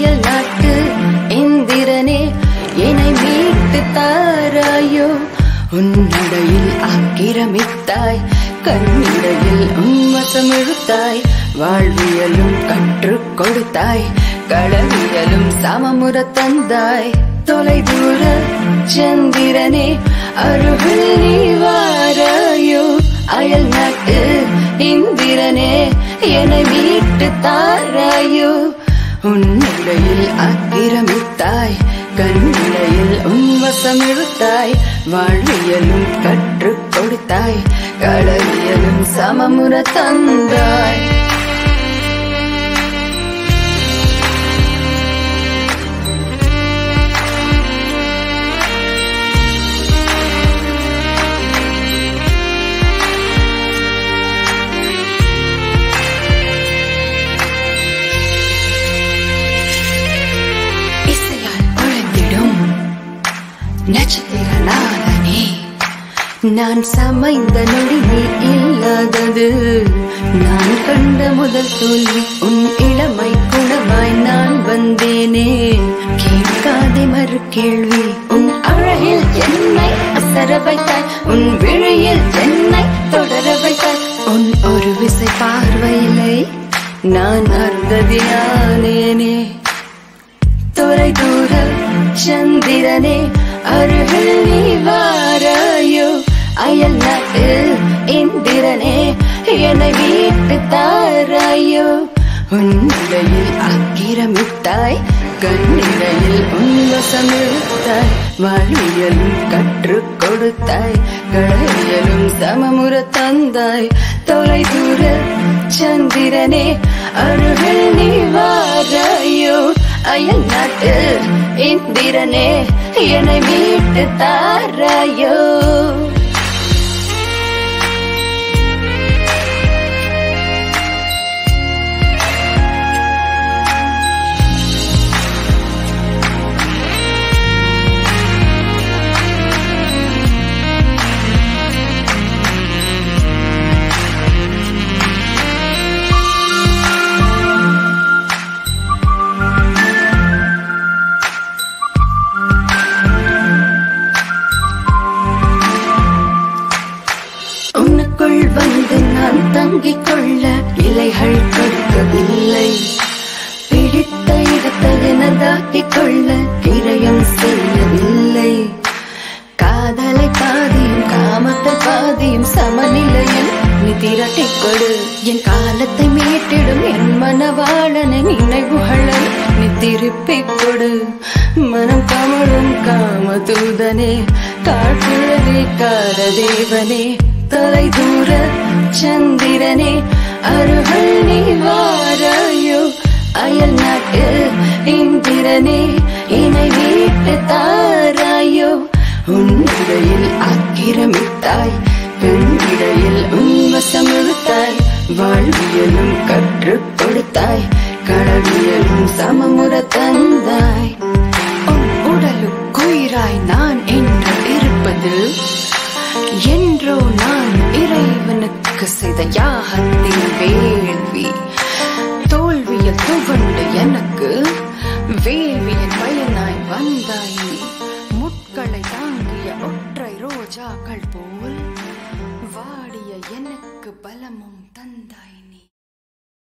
அயல் நாட்டு இந்திரனே என்னை மீட்டு தாராயோ உன்னடையில் ஆக்கிரமித்தாய் கண்ணிடையில் உன்வசம் இழுத்தாய் வாழ்வியலும் கற்றுக் கொடுத்தாய் களவியலும் சமமுற தந்தாய் தொலைதூர சந்திரனே அருகில் நீ வாராயோ அயல் நாட்டு இந்திரனே என்னை மீட்டு தாராயோ உன்னிடையில் ஆக்கிரமித்தாய் கண்ணிடையில் உன்வசம் இழுத்தாய் வாழ்வியலும் கற்றுக் கொடுத்தாய் களவியலும் சமமுற தந்தாய் நட்சத்திர நாதனே நான் சமைந்த நொடி நீ இல்லாதது நான் கண்ட முதல் தோல்வி உன் இளமை குணமாய் நான் வந்தேனே கேட்காதே மறு கேள்வி உன் அழகில் என்னை அசர வைத்தாய் உன் விழியில் என்னை தொடர வைத்தாய் உன் ஒரு விசை பார்வையில்லை நான் அருந்ததியானேனே தொலை தூர சந்திரனே அருகில் நீ வாராயோ அயல் நாட்டு இந்திரனே என்னை மீட்டு தாராயோ உன்னிடையில் ஆக்கிரமித்தாய் கண்ணிடையில் உன்வசம் இழுத்தாய் வாழ்வியலும் கற்றுக் கொடுத்தாய் களவியலும் சமமுற தந்தாய் தொலை தூர சந்திரனே அருகில் நீ வாராயோ அயல் நாட்டு இந்திரனே என்னை மீட்டு தாராயோ வந்து நான் தங்கிக் கொள்ள இலைகள் கொடுக்கவில்லை பிடித்த இடத்தை எனதாக்கிக் கொள்ள கிரயம் செய்யவில்லை காதலை பாதியும் காமத்தை பாதியும் சமநிலையில் நீ திரட்டிக் கொடு என் காலத்தை மீட்டிடும் என் மனவாளனை நினைவுகளை நீ திருப்பிக் கொடு மனம் கமழும் காம தூதனே காட்டுழவே கார தேவனே தொலை தூர சந்திரனே அருகில் நீ வாராயோ அயல் நாட்டு இந்திரனே என்னை மீட்டு தாராயோ உன்னிடையில் ஆக்கிரமித்தாய் பெண்ணிடையில் உன்வசம் இழுத்தாய் வாழ்வியலும் கற்றுக் கொடுத்தாய் களவியலும் சமமுற தந்தாய் உன் உடலுக்குயிராய் நான் என்று இருப்பது என்றோ நான் இறைவனுக்கு செய்த யாகத்தின் வேள்வி தோல்வியில் துவண்டு எனக்கு வேள்வியின் பயனாய் வந்தாய் முட்களை தாங்கிய ஒற்றை ரோஜாக்கள் போல் வாடிய எனக்கு பலமும் தந்தாய்.